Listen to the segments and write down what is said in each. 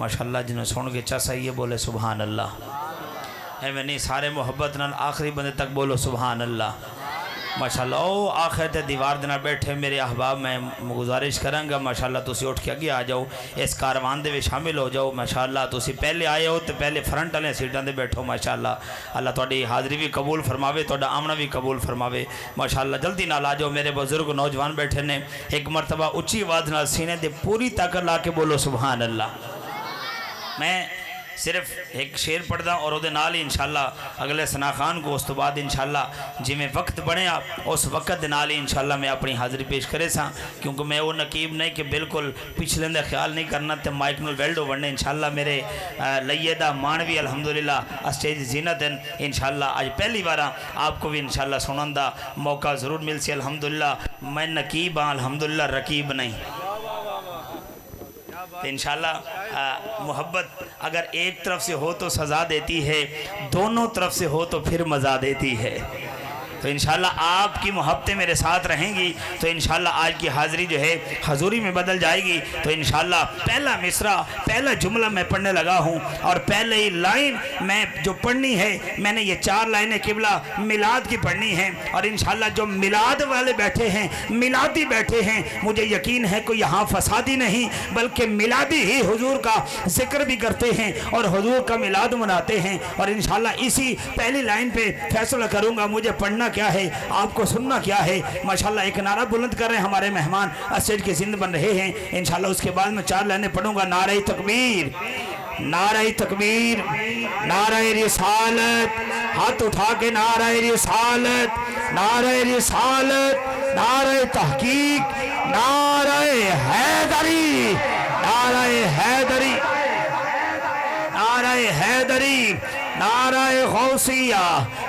माशाअल्लाह जिन्हें सुन के चस आई है बोले सुभान अल्लाह। एवं नहीं सारे मुहब्बत नाल आखिरी बंदे तक बोलो सुभान अल्लाह माशाअल्लाह। ओ आखिर ते दीवार दे नाल बैठे मेरे अहबाब, मैं गुजारिश करांगा माशाअल्लाह तुसी उठ के अगे आ जाओ, इस कारवान दे विच शामिल हो जाओ। माशाअल्लाह तुसी पहले आए हो तो पहले फ्रंट वाले सीटां ते बैठो माशाअल्लाह। अल्लाह तुहाडी हाज़री भी कबूल फरमावे, तुहाडा आमना भी कबूल फरमावे माशाअल्लाह। जल्दी नाल आ जाओ, मेरे बुजुर्ग नौजवान बैठे ने। एक मरतबा उच्ची आवाज़ नाल सीने दे पूरी ताकत ला के बोलो सुभान अल्लाह। मैं सिर्फ एक शेर पढ़दा और उहदे नाल ही इंशाअल्लाह अगले सना खान को उस तो बाद इंशाअल्लाह जिमें वक्त बनिया उस वक्त दे नाल ही इंशाअल्लाह मैं अपनी हाज़री पेश करे सा, क्योंकि मैं वो नकीब नहीं कि बिल्कुल पिछले का ख्याल नहीं करना तो माइक नूल वेल्डो बनने। इंशाअल्लाह मेरे लइये दा मानवी अल्हम्दुलिल्लाह स्टेज जीनत हैं। इंशाअल्लाह आज पहली बार आपको भी इंशाअल्लाह सुनने का मौका ज़रूर मिल सी। अल्हम्दुलिल्लाह मैं नकीब हाँ, अल्हम्दुलिल्लाह रकीब नहीं। तो इंशाअल्लाह मोहब्बत अगर एक तरफ से हो तो सज़ा देती है, दोनों तरफ से हो तो फिर मज़ा देती है। तो इंशाअल्लाह आपकी मोहब्बतें मेरे साथ रहेंगी तो इंशाअल्लाह आज की हाज़री जो है हजूरी में बदल जाएगी। तो इंशाअल्लाह पहला मिसरा पहला जुमला मैं पढ़ने लगा हूँ और पहले ही लाइन मैं जो पढ़नी है, मैंने ये 4 लाइनें किबला मिलाद की पढ़नी है। और इंशाअल्लाह जो मिलाद वाले बैठे हैं, मिलादी बैठे हैं, मुझे यकीन है कोई यहाँ फसादी नहीं बल्कि मिलादी ही हुजूर का जिक्र भी करते हैं और हुजूर का मिलाद मनाते हैं। और इंशाअल्लाह इसी पहली लाइन पे फैसला करूँगा मुझे पढ़ना क्या है, आपको सुनना क्या है। माशाअल्लाह एक नारा बुलंद कर रहे हैं हमारे मेहमान, स्टेज के जिंद बन रहे हैं। इंशाअल्लाह उसके बाद मैं 4 लाइनें पढ़ूंगा। नारे तकबीर, नारे तकबीर, नारे रिसालत, हाथ उठा के नारे रिसालत, नारे रिसालत, नारे तहकीक, नारे हैदरी, नारे हैदरी, नारे हैदरी, नारे गौसिया,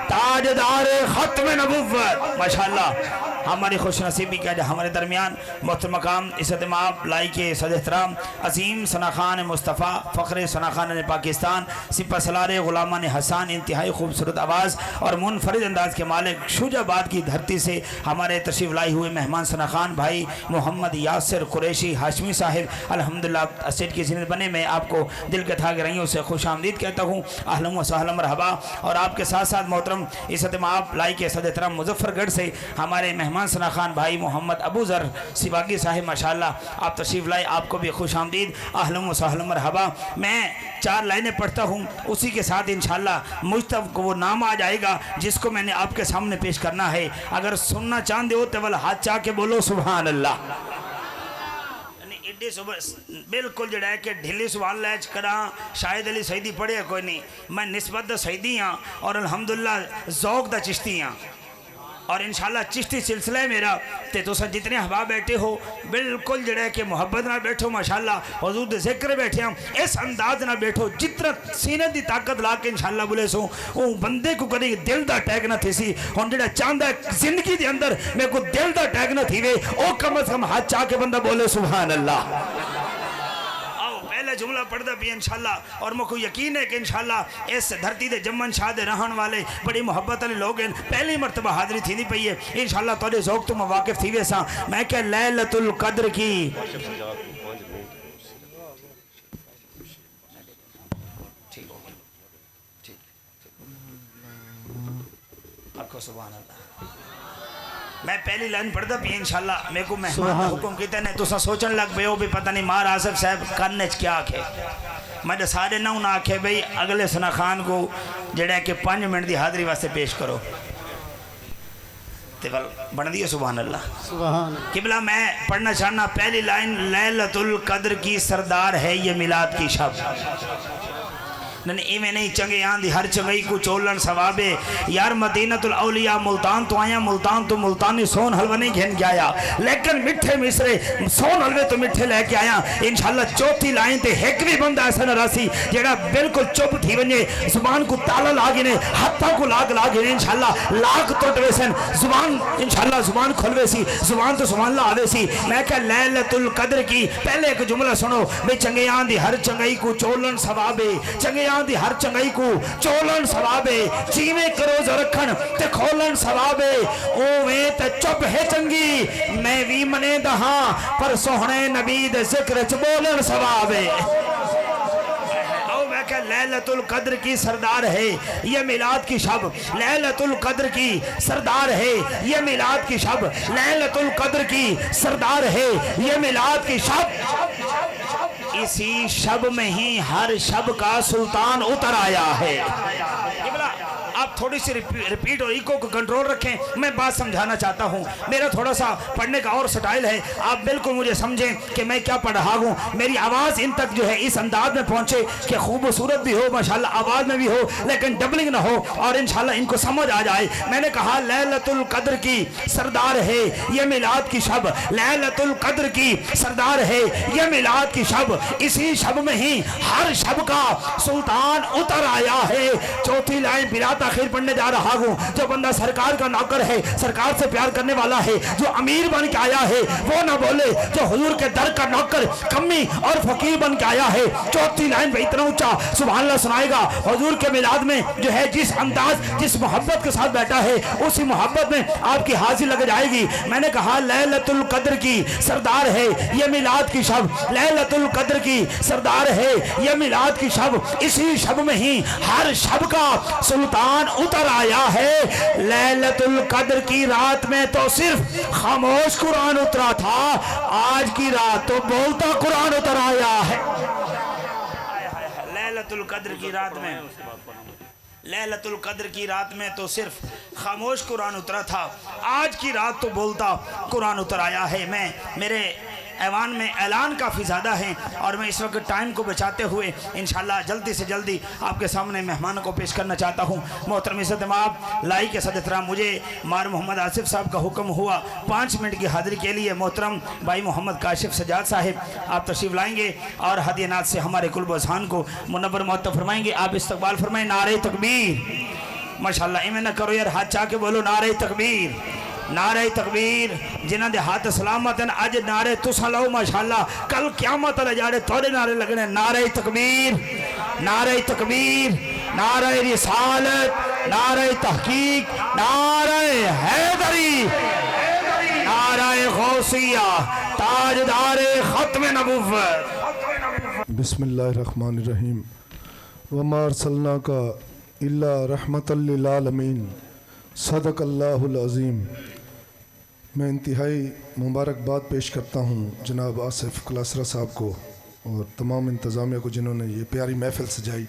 ताजदार खत्म नबुव्वत। माशाअल्लाह हमारी खुशनसीबी का जो हमारे दरमियान मोहतरम मकाम इज़्ज़त माब लाइके सद एहतराम अजीम सना खान मुस्तफ़ा फ़ख्र सना खान ने पाकिस्तान सिपा सलार ग़ुलामान हसन इंतहाई खूबसूरत आवाज़ और मुनफरिद अंदाज के मालिक शुजाबाद की धरती से हमारे तशरीफ़ लाई हुए मेहमान सना खान भाई मोहम्मद यासिर कुरैशी हाशमी साहिब अल्हम्दुलिल्लाह स्टेज की ज़िन्नत बने। मैं आपको दिल के था गहराइयों से खुश आमदीद कहता हूँ, अहलन व सहलन मरहबा। और आपके साथ साथ मोहतरम इज़्ज़त माब लाइके सद एहतराम मुजफ्फरगढ़ से हमारे मेहमान सना खान भाई मोहम्मद अबू ज़र सिबागी साहिब माशाअल्लाह आप तशरीफ़ लाए, आपको भी खुश आमदीद, अहलन व सहलन मरहबा। मैं 4 लाइनें पढ़ता हूँ, उसी के साथ इंशाअल्लाह मुझ तक वो नाम आ जाएगा जिसको मैंने आपके सामने पेश करना है। अगर सुनना चाहते हो तो वाला हाथ चाह के बोलो सुभान अल्लाह। बिल्कुल जड़ा है कि ढिली सुभान लैच करा शायद अली सईदी पढ़े कोई नहीं, मैं निस्बत दा सईदी हाँ और अल्हम्दुलिल्लाह ज़ौक़ दा चिश्ती हाँ और इंशाअल्लाह चिश्ती सिलसिला है मेरा। तो तुम जितने हवा बैठे हो बिल्कुल जड़ा है कि मुहब्बत ना बैठो माशाअल्लाह हुज़ूर दे ज़िक्र बैठे हम इस अंदाज ना बैठो जितना सीने की ताकत ला के इंशाअल्लाह बोले सो वो बंदे को कभी दिल का अटैक ना थी सी। हुण जिहड़ा चाहता है जिंदगी के अंदर मेरे को दिल का अटैक ना थी वे वो कम अज़ कम हाथ चाह के बंदा बोले सुभान अल्लाह। पहला जुमला पढ़दा भी इंशाअल्लाह और मुझको यकीन है कि इंशाअल्लाह इस धरती दे जम्मन शाह दे रहन वाले बड़ी मोहब्बत वाले लोग हैं। पहली मरतबा हाज़री थी पई है इंशाअल्लाह तुहाडे ज़ौक़ तो वाकिफ़ थी वैसा। मैं क्या लैलतुल क़द्र की आपको सुभान अल्लाह। मैं पहली लाइन पढ़ता भी इंशाअल्लाह मेरे को मेहमान हुक्म किया ने तुसा सोचन लग पे हो भी पता नहीं मार आसिफ साहब करने क्या आखे। मैं तो सारे ना ना आखे भाई अगले सना खान को जड़ा कि 5 मिनट की हाज़री वास्ते पेश करो तो बन दी सुभान अल्लाह सुभान किबला। मैं पढ़ना चाहना पहली लाइन लैलतुल क़द्र की सरदार है ये मिलाद की शब। नहीं इवें नहीं चंगे आंधी हर चंगई को चोलन सवाबे यार मदीनतुल औलिया मुल्तान तो आया मुल्तान तो मुल्तानी सोन हलवा नहीं घेन के आया लेकिन मिठे मिसरे सोन हलवे तो मिठे लेके आया। इंशाअल्लाह चौथी लाइन ते एक भी बंदा ऐसा न रासी जेड़ा बिल्कुल चुप थी वने जुबान को ताला ला गिने हाथों को लाग गिने इंशाअल्लाह लाख टुट वैसन जुबान इंशाअल्लाह जुबान खुलवे सी जुबान तो सुभान अल्लाह आवे सी। मैं कह लैलतुल क़द्र की पहले एक जुमला सुनो भाई चंगे आंधी हर चंगई को चोलन सवाबे चंगे दी हर चंगाई को चोलन सवाबे जीवे करोज रखन ते खोलन सवाबे ओवे ते चुप है चंगी मैं भी मने दहा पर सोहने नबी दे जिक्र च बोलन सवाबे। लैलतुल कद्र की सरदार है ये मिलाद की शब, लैलतुल कद्र की सरदार है ये मिलाद की शब, लैलतुल कद्र की सरदार है ये मिलाद की शब। इसी शब में ही हर शब का सुल्तान उतर आया है। आप थोड़ी सी रिपीट और इको को कंट्रोल रखें। मैं बात समझाना चाहता हूँ, मेरा थोड़ा सा पढ़ने का और स्टाइल है, आप बिल्कुल मुझे समझें कि मैं क्या पढ़ रहा हूँ। मेरी आवाज़ इन तक जो है इस अंदाज में पहुँचे कि खूबसूरत भी हो, माशाल्लाह आवाज़ में भी हो, लेकिन डबलिंग ना हो और इंशाल्लाह इनको समझ आ जाए। मैंने कहा लैलतुल कद्र की सरदार है ये मिलाद की शब, लैलतुल कद्र की सरदार है ये मिलाद की शब। इसी शब में ही हर शब का सुल्तान उतर आया है। चौथी लाइन बिरात आखिर पढ़ने जा रहा हूँ। जो बंदा सरकार का नौकर है, सरकार से प्यार करने वाला है, जो अमीर बन के आया है वो ना बोले जो हुजूर के दर का नौकर कमी और फकीर बन के आया है। चौथी लाइन पे इतना ऊंचा सुभान अल्लाह सुनाएगा। हुजूर के मिलाद में जो है जिस अंदाज जिस मोहब्बत के साथ बैठा है उसी मोहब्बत में आपकी हाजिर लग जाएगी। मैंने कहा लैलतुल कद्र की सरदार है ये मिलाद की शब, लैलतुल कद्र की सरदार है ये मिलाद की शब। इसी शब में ही हर शब का सुल्तान उतर आया है। लैलतुल कद्र की रात में तो सिर्फ खामोश कुरान उतरा था, आज की रात तो बोलता कुरान उतर आया है। लैलतुल कद्र की रात में, लैलतुल कद्र की रात में तो सिर्फ खामोश कुरान उतरा था, आज की रात तो बोलता कुरान उतर आया है। मैं मेरे ऐवान में ऐलान काफ़ी ज़्यादा हैं और मैं इस वक्त टाइम को बचाते हुए इंशाल्लाह जल्दी से जल्दी आपके सामने मेहमानों को पेश करना चाहता हूँ। मोहतरम इज़्ज़त माब लाई के सदतराम, मुझे मार मोहम्मद आसिफ साहब का हुक्म हुआ 5 मिनट की हाज़िरी के लिए। मोहतरम भाई मोहम्मद काशिफ सजाद साहिब आप तशरीफ़ लाएँगे और हदीनात से हमारे कुल्ब ज़हान को मुनव्वर मुअत्तब फरमाएँगे। आप इस्तकबाल फरमाएँ। नारे तकबीर, माशाल्लाह इमें न करो यार, हाथ चाह के बोलो नारे तकबीर, नारे तकबीर। जिन्हों के हाथ सलामत हैं अज नारे तुसा लाओ माशाल्लाह, कल क्यामत वाले जाड़े थोड़े नारे लगने। नारे तकबीर, नारे तकबीर, नारे रिसालत, नारे तहकीक, नारे हैदरी, नारे गौसिया, ताजदारे खत्म नबुव्वत। बिस्मिल्लाहिर्रहमानिर्रहीम। वमा अर्सलनाका इल्ला रहमतल लिल आलमीन। सदक़ल्लाहुल अज़ीम। मैं इंतहाई मुबारकबाद पेश करता हूँ जनाब आसिफ कलासरा साहब को और तमाम इंतज़ामिया को जिन्होंने ये प्यारी महफ़िल सजाई।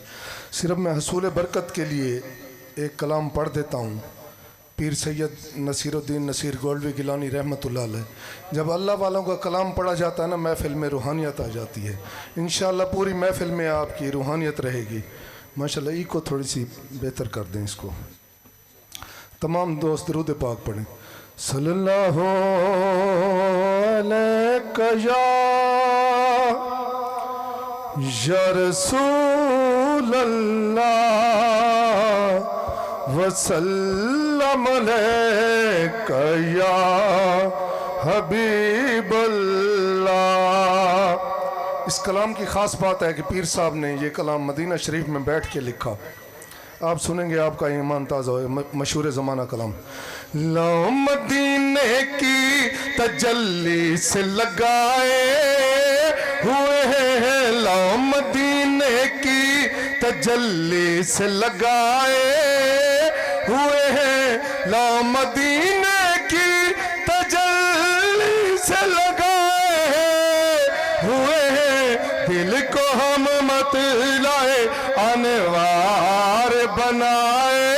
सिर्फ मैं हसूल बरकत के लिए एक कलाम पढ़ देता हूँ। पीर सैयद नसीरुद्दीन नसीर गोल्डवी गिलानी रहमतुल्लाह अलैह। जब अल्लाह वालों का कलाम पढ़ा जाता है ना, महफ़िल में रूहानियत आ जाती है। इंशाअल्लाह पूरी महफ़िल में आपकी रूहानियत रहेगी। माशाअल्लाह ई को थोड़ी सी बेहतर कर दें इसको। तमाम दोस्त दरूद पाक पढ़ें। सल्लल्लाहु अलैका या रसूल अल्लाह वसल्लम अलैका या हबीब अल्लाह। इस कलाम की ख़ास बात है कि पीर साहब ने ये कलाम मदीना शरीफ में बैठ के लिखा। आप सुनेंगे आपका ईमान ताज़ा हो। मशहूर ज़माना कलाम। लो मदीने की तजल्ली से लगाए हुए हैं, लो मदीने की तजल्ली से लगाए हुए हैं, लो मदीने की तजल्ली से लगाए हुए हैं। दिल को हम मत लाए अनवार बनाए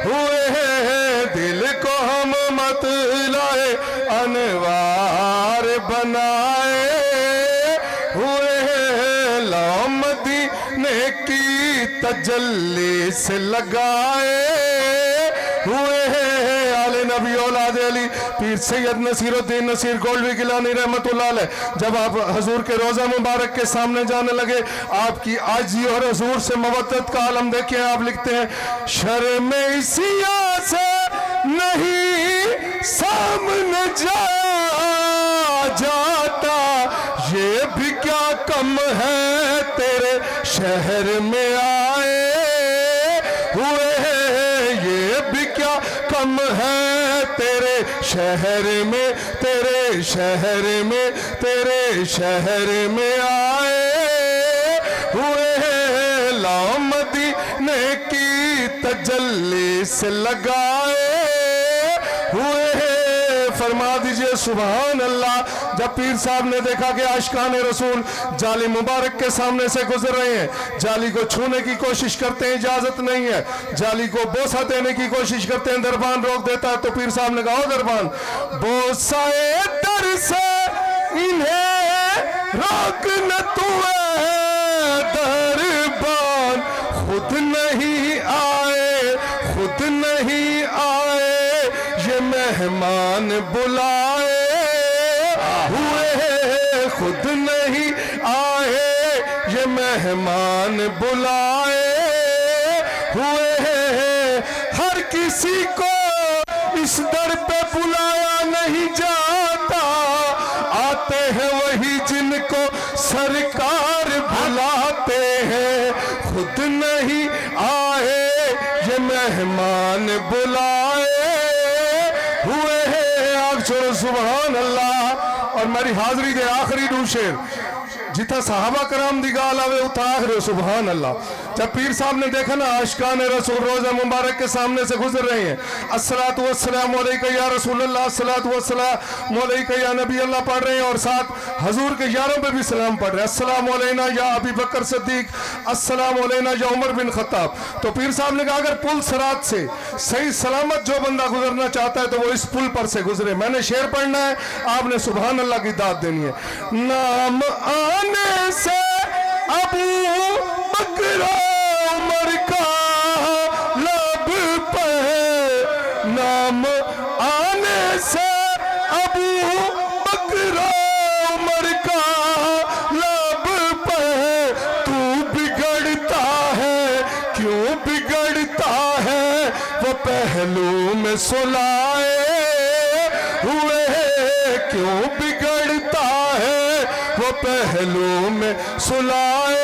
हुए हैं, दिल को हम मत लाए अनवार बनाए हुए हैं, लो मदीने की तजल्ली से लगाए हुए हैं। आले नबी औलाद अली पीर सैयद नसीरुद्दीन नसीर गोल्डवी गिलानी रहमतुल्लाह अलैह जब आप हजूर के रोज़ा मुबारक के सामने जाने लगे, आपकी आजी और हजूर से मवद्दत का आलम देखे। आप लिखते हैं शर्म इसिया से नहीं सामने जाता, ये भी क्या कम है तेरे शहर में आए हुए हैं, ये भी क्या कम है तेरे शहर में, तेरे शहर में, तेरे शहर में आए हुए हैं। की तजल्ली से लगाए हुए हैं। फरमा दीजिए सुभान अल्लाह। जब पीर साहब ने देखा कि आशिकान रसूल जाली मुबारक के सामने से गुजर रहे हैं, जाली को छूने की कोशिश करते हैं, इजाजत नहीं है, जाली को बोसा देने की कोशिश करते हैं, दरबान रोक देता है। तो पीर साहब ने कहा, दरबान बोसाए दर से इन्हें रोक न तू दरबान, खुद नहीं आए, खुद नहीं आए, ये मेहमान बुलाए हुए, खुद नहीं आए, ये मेहमान बुलाए हुए हैं। हर किसी को इस दर पे बुलाया नहीं जाता, आते हैं वही जिनको सरकार बुलाते हैं। खुद नहीं आए, ये मेहमान बुलाए हुए हैं। आग छोड़ो सुभान अल्लाह। और मेरी हाजरी के आखिरी दो शेर जिथा सहाबा कराम दी गाल आवे उठा आखिर सुभान अल्लाह। जब पीर साहब ने देखा ना आशिकान रसूल रोज़ा मुबारक के सामने से गुजर रहे हैं, अस्सलातु वस्सलामु अलैका या रसूल अल्लाह, अस्सलातु वस्सलामु अलैका या नबी अल्लाह पढ़ रहे हैं, और साथ हजूर के यारों पे भी सलाम पढ़ रहे हैं, अस्सलामु अलैना या अबी बकर सिद्दीक, अस्सलामु अलैना या उमर बिन खत्ताब। तो पीर साहब ने कहा अगर पुल सरात से सही सलामत जो बंदा गुजरना चाहता है तो वो इस पुल पर से गुजरे। मैंने शेर पढ़ना है, आपने सुभान अल्लाह की दाद देनी है। नाम आने से अबू बकर उमर का लब पे, नाम आने से अबू बकर उमर का लब पे, तू बिगड़ता है क्यों बिगड़ता है, वो पहलू में सुलाए हुए, क्यों बिगड़ता है वो पहलू में सुलाए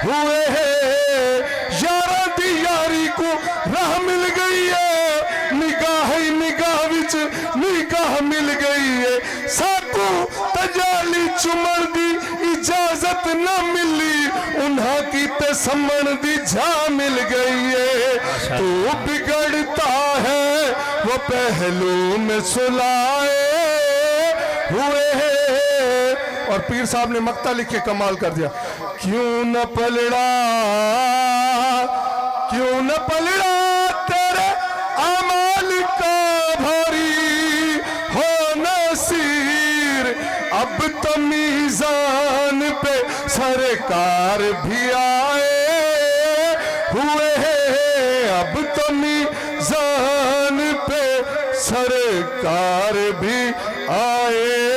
हुए हैं। यारा दी यारी को राह मिल गई है, निगाह ही निगाह विच निगाह मिल गई है, साकू तजाली चुमन दी इजाजत न मिली, उन्हा की ते समन दी जा मिल गई है। तू बिगड़ता है वो पहलू में सुलाए हुए हैं। और पीर साहब ने मक्ता लिख के कमाल कर दिया, क्यों न पलड़ा, क्यों न पलड़ा तेरे अमाल का भारी हो नसीर, अब तो मीज़ान पे सरकार भी आए हुए हैं, अब तो मीज़ान पे सरकार भी आए